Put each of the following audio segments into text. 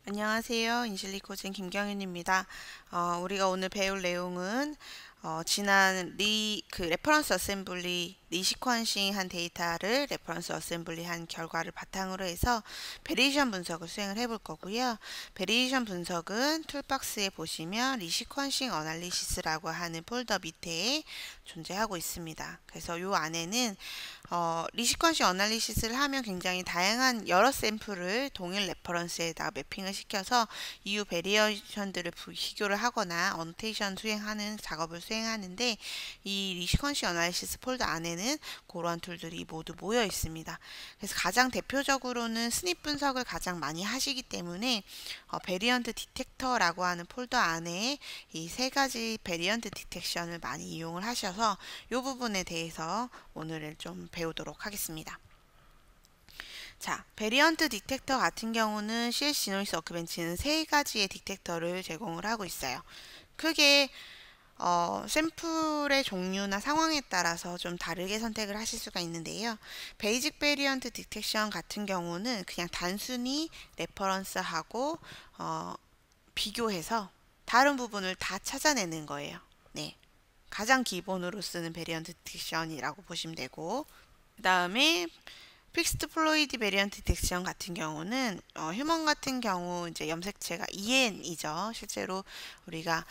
안녕하세요. 인실리코진 김경윤입니다. 우리가 오늘 배울 내용은 지난 레퍼런스 어셈블리 리시퀀싱 한 데이터를 레퍼런스 어셈블리 한 결과를 바탕으로 해서 베리에이션 분석을 수행을 해볼 거고요. 베리에이션 분석은 툴박스에 보시면 리시퀀싱 어널리시스라고 하는 폴더 밑에 존재하고 있습니다. 그래서 이 안에는 리시퀀시 어널리시스를 하면 굉장히 다양한 여러 샘플을 동일 레퍼런스에다 매핑을 시켜서 이후 베리에이션들을 비교를 하거나 어노테이션 수행하는 작업을 수행하는데, 이 리시퀀시 어널리시스 폴더 안에는 그러한 툴들이 모두 모여 있습니다. 그래서 가장 대표적으로는 스닙 분석을 가장 많이 하시기 때문에 베리언트 디텍터라고 하는 폴더 안에 이 세 가지 베리언트 디텍션을 많이 이용을 하셔서 이 부분에 대해서 오늘은 좀 배우도록 하겠습니다. 자, 베리언트 디텍터 같은 경우는 CS 지노이스 워크벤치는 세 가지의 디텍터를 제공을 하고 있어요. 크게 샘플의 종류나 상황에 따라서 좀 다르게 선택을 하실 수가 있는데요. 베이직 베리언트 디텍션 같은 경우는 그냥 단순히 레퍼런스하고 비교해서 다른 부분을 다 찾아내는 거예요. 네. 가장 기본으로 쓰는 베리언트 디텍션이라고 보시면 되고, 그 다음에 픽스드 플로이드 베리언트 디텍션 같은 경우는 휴먼 같은 경우 이제 염색체가 EN이죠. 실제로 우리가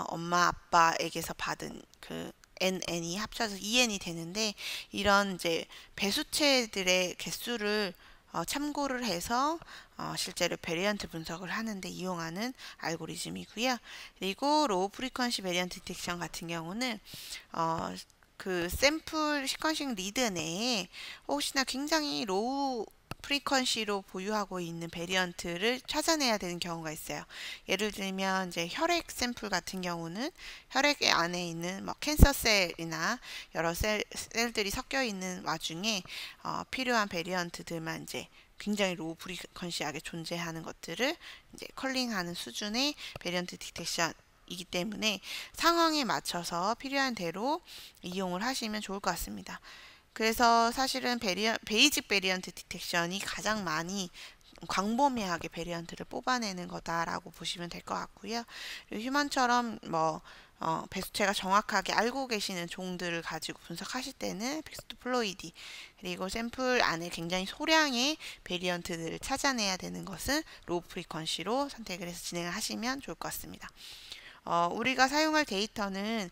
엄마 아빠에게서 받은 그 NN이 합쳐서 EN이 되는데, 이런 이제 배수체들의 개수를 참고를 해서 실제로 베리언트 분석을 하는데 이용하는 알고리즘이고요. 그리고 로우 프리퀀시 베리언트 디텍션 같은 경우는 그 샘플 시퀀싱 리드 내에 혹시나 굉장히 로우 프리퀀시로 보유하고 있는 베리언트를 찾아내야 되는 경우가 있어요. 예를 들면 이제 혈액 샘플 같은 경우는 혈액 안에 있는 뭐 캔서 셀이나 여러 셀들이 섞여 있는 와중에 필요한 베리언트들만 이제 굉장히 로우 프리퀀시하게 존재하는 것들을 이제 컬링하는 수준의 베리언트 디텍션 이기 때문에 상황에 맞춰서 필요한 대로 이용을 하시면 좋을 것 같습니다. 그래서 사실은 베이직 베리언트 디텍션이 가장 많이 광범위하게 베리언트를 뽑아내는 거다라고 보시면 될 것 같고요. 휴먼처럼 뭐 배수체가 정확하게 알고 계시는 종들을 가지고 분석하실 때는 픽스드 플로이디, 그리고 샘플 안에 굉장히 소량의 베리언트들을 찾아내야 되는 것은 로우 프리퀀시로 선택을 해서 진행을 하시면 좋을 것 같습니다. 우리가 사용할 데이터는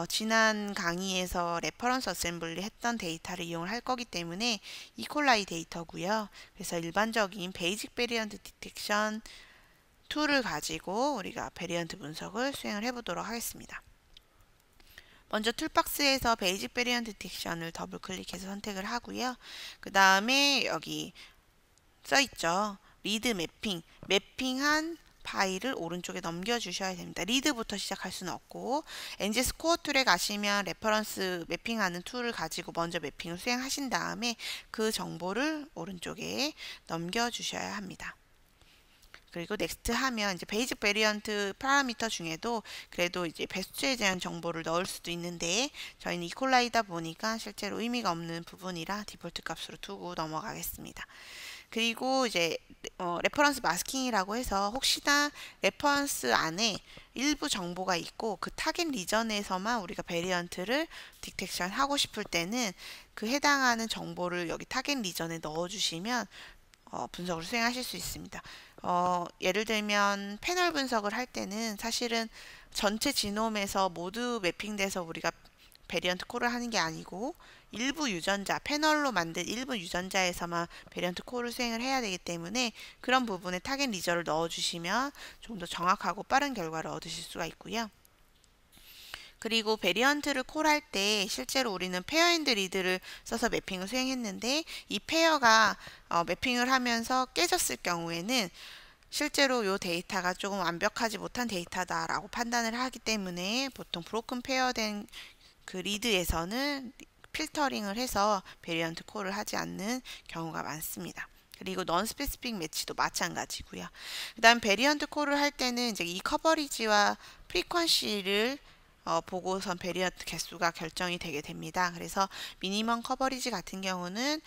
지난 강의에서 레퍼런스 어셈블리 했던 데이터를 이용을 할 거기 때문에 이콜라이 데이터고요. 그래서 일반적인 베이직 베리언트 디텍션 툴을 가지고 우리가 베리언트 분석을 수행을 해보도록 하겠습니다. 먼저 툴박스에서 베이직 베리언트 디텍션을 더블 클릭해서 선택을 하고요. 그 다음에 여기 써있죠. 리드 매핑, 매핑한 파일을 오른쪽에 넘겨주셔야 됩니다. 리드부터 시작할 수는 없고, 엔지스 코어 툴에 가시면 레퍼런스 매핑하는 툴을 가지고 먼저 매핑을 수행하신 다음에 그 정보를 오른쪽에 넘겨주셔야 합니다. 그리고 넥스트 하면 이제 베이직 베리언트 파라미터 중에도 그래도 이제 배수체에 대한 정보를 넣을 수도 있는데, 저희는 이퀄라이다 보니까 실제로 의미가 없는 부분이라 디폴트 값으로 두고 넘어가겠습니다. 그리고 이제 레퍼런스 마스킹이라고 해서 혹시나 레퍼런스 안에 일부 정보가 있고 그 타겟 리전에서만 우리가 베리언트를 디텍션 하고 싶을 때는 그 해당하는 정보를 여기 타겟 리전에 넣어주시면 분석을 수행하실 수 있습니다. 예를 들면 패널 분석을 할 때는 사실은 전체 지놈에서 모두 매핑돼서 우리가 베리언트 콜을 하는 게 아니고 일부 유전자, 패널로 만든 일부 유전자에서만 베리언트 콜을 수행을 해야 되기 때문에 그런 부분에 타겟 리저를 넣어주시면 좀 더 정확하고 빠른 결과를 얻으실 수가 있고요. 그리고 베리언트를 콜할 때 실제로 우리는 페어 앤드 리드를 써서 매핑을 수행했는데, 이 페어가 매핑을 하면서 깨졌을 경우에는 실제로 이 데이터가 조금 완벽하지 못한 데이터다라고 판단을 하기 때문에 보통 브로큰 페어된 그 리드에서는 필터링을 해서 베리언트 콜을 하지 않는 경우가 많습니다. 그리고 넌 스페시픽 매치도 마찬가지고요. 그 다음 베리언트 콜을 할 때는 이제 이 커버리지와 프리퀀시를 보고선 베리언트 개수가 결정이 되게 됩니다. 그래서 미니멈 커버리지 같은 경우는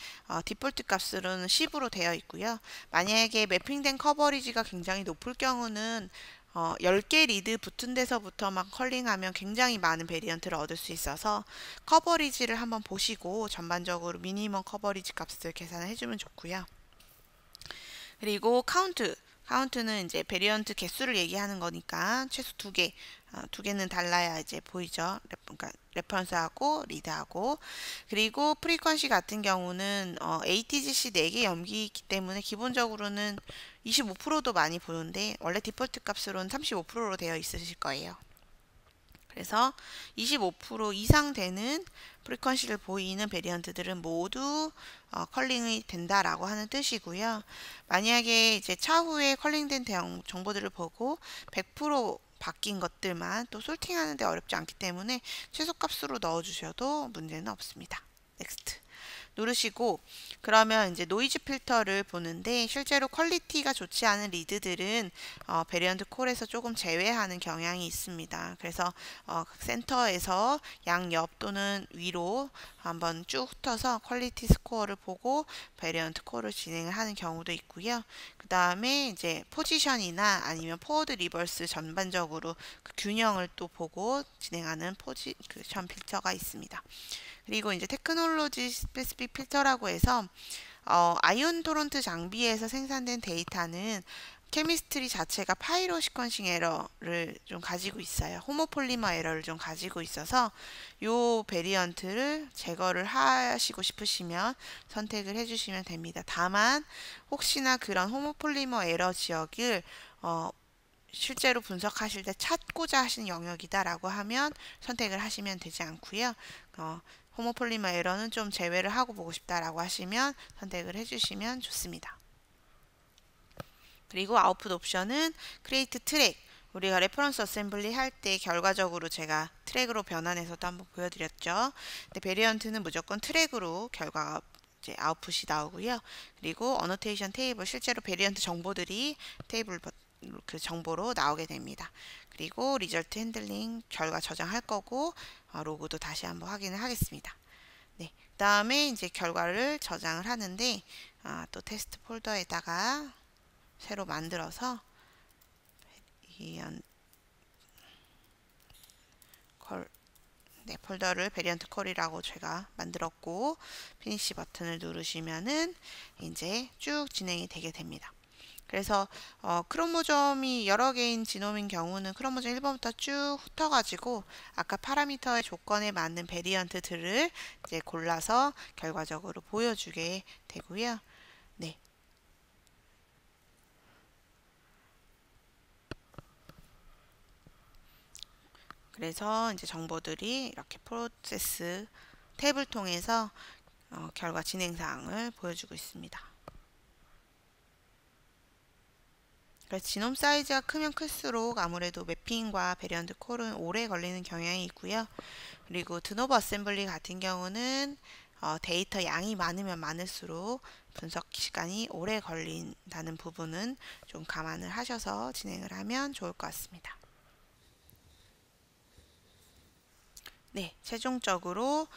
디폴트 값으로는 10으로 되어 있고요. 만약에 매핑된 커버리지가 굉장히 높을 경우는 10개 리드 붙은 데서부터만 컬링하면 굉장히 많은 베리언트를 얻을 수 있어서 커버리지를 한번 보시고 전반적으로 미니멈 커버리지 값을 계산을 해주면 좋고요. 그리고 카운트는 이제 베리언트 개수를 얘기하는 거니까 최소 2개, 2개는 달라야 이제 보이죠. 그러니까 레퍼런스하고 리드하고. 그리고 프리퀀시 같은 경우는 ATGC 4개 염기 있기 때문에 기본적으로는 25%도 많이 보는데 원래 디폴트 값으로는 35%로 되어 있으실 거예요. 그래서 25% 이상 되는 프리퀀시를 보이는 베리언트들은 모두 컬링이 된다라고 하는 뜻이고요. 만약에 이제 차후에 컬링된 정보들을 보고 100% 바뀐 것들만 또 솔팅하는데 어렵지 않기 때문에 최소값으로 넣어주셔도 문제는 없습니다. 넥스트 누르시고 그러면 이제 노이즈 필터를 보는데 실제로 퀄리티가 좋지 않은 리드들은 베리언트 콜에서 조금 제외하는 경향이 있습니다. 그래서 센터에서 양옆 또는 위로 한번 쭉 훑어서 퀄리티 스코어를 보고 베리언트 콜을 진행을 하는 경우도 있고요. 그 다음에 이제 포지션이나 아니면 포워드 리버스 전반적으로 그 균형을 또 보고 진행하는 포지션 필터가 있습니다. 그리고 이제 테크놀로지 스페시픽 필터라고 해서 아이온 토론트 장비에서 생산된 데이터는 케미스트리 자체가 파이로 시퀀싱 에러를 좀 가지고 있어요. 호모폴리머 에러를 좀 가지고 있어서 요 베리언트를 제거를 하시고 싶으시면 선택을 해주시면 됩니다. 다만 혹시나 그런 호모폴리머 에러 지역을 실제로 분석하실 때 찾고자 하시는 영역이다라고 하면 선택을 하시면 되지 않고요. 호모폴리머 에러는 좀 제외를 하고 보고 싶다라고 하시면 선택을 해주시면 좋습니다. 그리고 아웃풋 옵션은 크리에이트 트랙. 우리가 레퍼런스 어셈블리 할 때 결과적으로 제가 트랙으로 변환해서도 한번 보여드렸죠. 근데 베리언트는 무조건 트랙으로 결과가 이제 아웃풋이 나오고요. 그리고 어노테이션 테이블, 실제로 베리언트 정보들이 테이블 그 정보로 나오게 됩니다. 그리고 리절트 핸들링 결과 저장할 거고 로그도 다시 한번 확인을 하겠습니다. 네, 그 다음에 이제 결과를 저장을 하는데 또 테스트 폴더에다가 새로 만들어서 폴더를 베리언트 컬이라고 제가 만들었고 피니시 버튼을 누르시면은 이제 쭉 진행이 되게 됩니다. 그래서 크로모점이 여러 개인 지놈인 경우는 크로모점 1번부터 쭉 훑어가지고 아까 파라미터의 조건에 맞는 베리언트들을 이제 골라서 결과적으로 보여주게 되고요. 네. 그래서 이제 정보들이 이렇게 프로세스 탭을 통해서 결과 진행 사항을 보여주고 있습니다. 그래서 지놈 사이즈가 크면 클수록 아무래도 매핑과 베리언트 콜은 오래 걸리는 경향이 있고요. 그리고 드노버 어셈블리 같은 경우는 데이터 양이 많으면 많을수록 분석 시간이 오래 걸린다는 부분은 좀 감안을 하셔서 진행을 하면 좋을 것 같습니다. 네, 최종적으로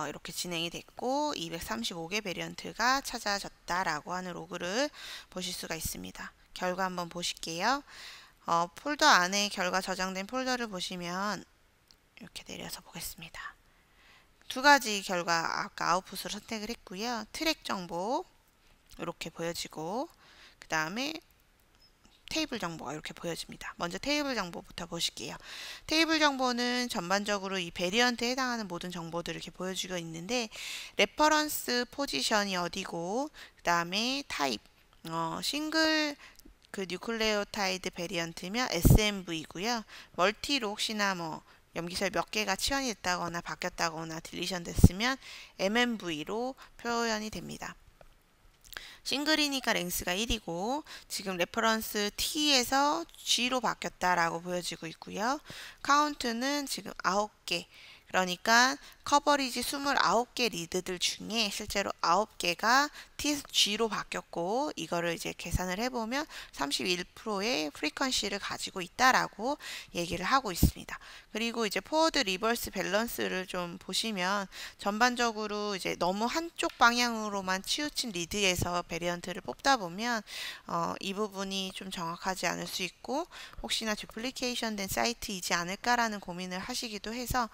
이렇게 진행이 됐고 235개 베리언트가 찾아졌다라고 하는 로그를 보실 수가 있습니다. 결과 한번 보실게요. 폴더 안에 결과 저장된 폴더를 보시면 이렇게 내려서 보겠습니다. 두 가지 결과 아까 아웃풋으로 선택을 했고요. 트랙 정보 이렇게 보여지고 그 다음에 테이블 정보가 이렇게 보여집니다. 먼저 테이블 정보부터 보실게요. 테이블 정보는 전반적으로 이 베리언트에 해당하는 모든 정보들을 이렇게 보여주고 있는데 레퍼런스 포지션이 어디고 그 다음에 타입 싱글 그 뉴클레오타이드 베리언트면 SMV고요. 멀티로 혹시나 뭐 염기설 몇 개가 치환이 됐다거나 바뀌었다거나 딜리션 됐으면 MMV로 표현이 됩니다. 싱글이니까 랭스가 1이고 지금 레퍼런스 T에서 G로 바뀌었다라고 보여지고 있고요. 카운트는 지금 9개 그러니까 커버리지 29개 리드들 중에 실제로 9개가 T에서 G로 바뀌었고, 이거를 이제 계산을 해보면 31%의 프리퀀시를 가지고 있다라고 얘기를 하고 있습니다. 그리고 이제 포워드 리버스 밸런스를 좀 보시면 전반적으로 이제 너무 한쪽 방향으로만 치우친 리드에서 베리언트를 뽑다 보면 이 부분이 좀 정확하지 않을 수 있고, 혹시나 듀플리케이션 된 사이트이지 않을까라는 고민을 하시기도 해서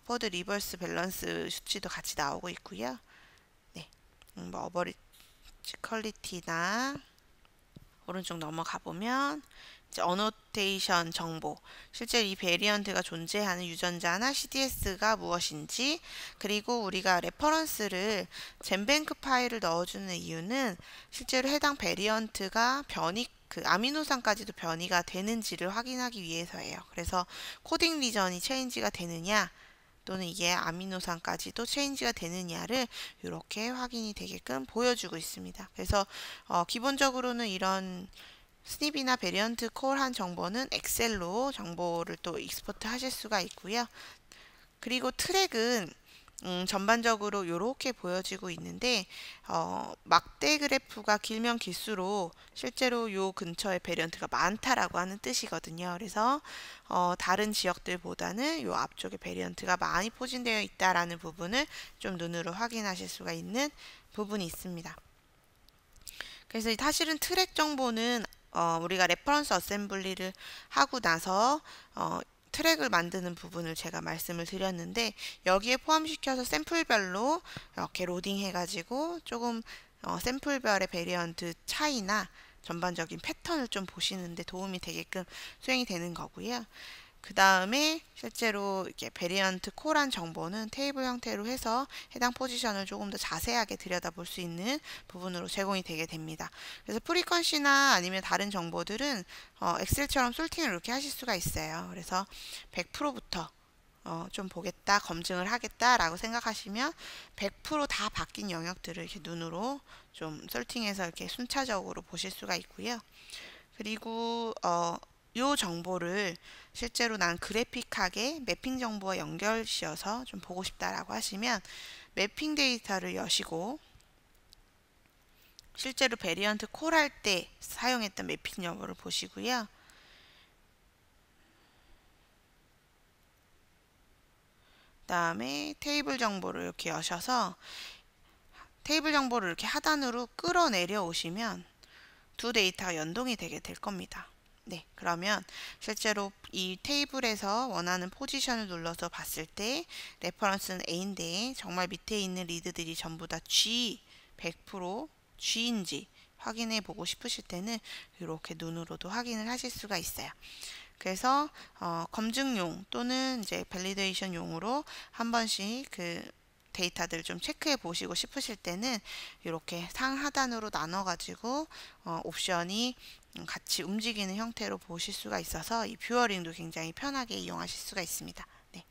포드 리버스 밸런스 수치도 같이 나오고 있고요. 네, 뭐 어버리지 퀄리티나 오른쪽 넘어가 보면 이제 어노테이션 정보, 실제 이 베리언트가 존재하는 유전자나 CDS가 무엇인지, 그리고 우리가 레퍼런스를 젠뱅크 파일을 넣어주는 이유는 실제로 해당 베리언트가 변이 그 아미노산까지도 변이가 되는지를 확인하기 위해서예요. 그래서 코딩 리전이 체인지가 되느냐, 또는 이게 아미노산까지도 체인지가 되느냐를 이렇게 확인이 되게끔 보여주고 있습니다. 그래서 기본적으로는 이런 스닙이나 베리언트 콜한 정보는 엑셀로 정보를 또 익스포트 하실 수가 있고요. 그리고 트랙은 전반적으로 이렇게 보여지고 있는데, 막대 그래프가 길면 길수록 실제로 요 근처에 베리언트가 많다라고 하는 뜻이거든요. 그래서 다른 지역들보다는 요 앞쪽에 베리언트가 많이 포진되어 있다라는 부분을 좀 눈으로 확인하실 수가 있는 부분이 있습니다. 그래서 사실은 트랙 정보는 우리가 레퍼런스 어셈블리를 하고 나서 트랙을 만드는 부분을 제가 말씀을 드렸는데, 여기에 포함시켜서 샘플별로 이렇게 로딩 해가지고 조금 샘플별의 베리언트 차이나 전반적인 패턴을 좀 보시는데 도움이 되게끔 수행이 되는 거고요. 그 다음에 실제로 이렇게 베리언트 콜한 정보는 테이블 형태로 해서 해당 포지션을 조금 더 자세하게 들여다볼 수 있는 부분으로 제공이 되게 됩니다. 그래서 프리퀀시나 아니면 다른 정보들은 엑셀처럼 솔팅을 이렇게 하실 수가 있어요. 그래서 100%부터 좀 보겠다, 검증을 하겠다라고 생각하시면 100%다 바뀐 영역들을 이렇게 눈으로 좀 솔팅해서 이렇게 순차적으로 보실 수가 있고요. 그리고 요 정보를 실제로 난 그래픽하게 매핑 정보와 연결시어서 좀 보고 싶다라고 하시면 매핑 데이터를 여시고, 실제로 베리언트 콜할 때 사용했던 매핑 여부를 보시고요. 그 다음에 테이블 정보를 이렇게 여셔서 테이블 정보를 이렇게 하단으로 끌어내려 오시면 두 데이터가 연동이 되게 될 겁니다. 네, 그러면 실제로 이 테이블에서 원하는 포지션을 눌러서 봤을 때 레퍼런스는 A인데 정말 밑에 있는 리드들이 전부 다 G, 100% G인지 확인해 보고 싶으실 때는 이렇게 눈으로도 확인을 하실 수가 있어요. 그래서 검증용 또는 이제 밸리데이션용으로 한 번씩 그 데이터들 좀 체크해 보시고 싶으실 때는 이렇게 상하단으로 나눠 가지고 옵션이 같이 움직이는 형태로 보실 수가 있어서 이 뷰어링도 굉장히 편하게 이용하실 수가 있습니다. 네.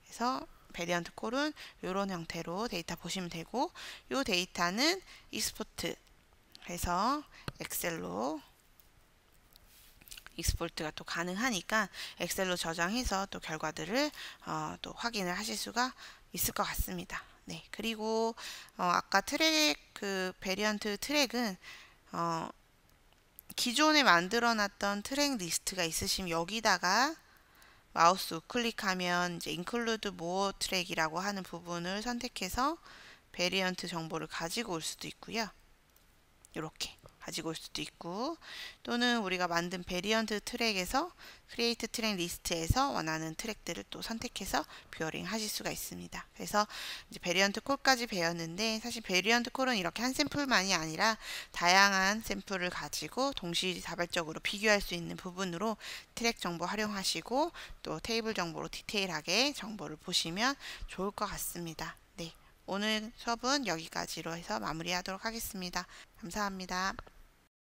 그래서 베리언트 콜은 이런 형태로 데이터 보시면 되고, 이 데이터는 익스포트 해서 엑셀로 익스포트가 또 가능하니까 엑셀로 저장해서 또 결과들을 또 확인을 하실 수가 있을 것 같습니다. 네, 그리고 아까 트랙 그 베리언트 트랙은 기존에 만들어 놨던 트랙 리스트가 있으시면 여기다가 마우스 우클릭하면 이제 include more 트랙이라고 하는 부분을 선택해서 베리언트 정보를 가지고 올 수도 있고요. 이렇게 가지고 올 수도 있고, 또는 우리가 만든 베리언트 트랙에서 크리에이트 트랙 리스트에서 원하는 트랙들을 또 선택해서 뷰어링 하실 수가 있습니다. 그래서 이제 베리언트 콜까지 배웠는데, 사실 베리언트 콜은 이렇게 한 샘플만이 아니라 다양한 샘플을 가지고 동시다발적으로 비교할 수 있는 부분으로 트랙 정보 활용하시고 또 테이블 정보로 디테일하게 정보를 보시면 좋을 것 같습니다. 네, 오늘 수업은 여기까지로 해서 마무리하도록 하겠습니다. 감사합니다.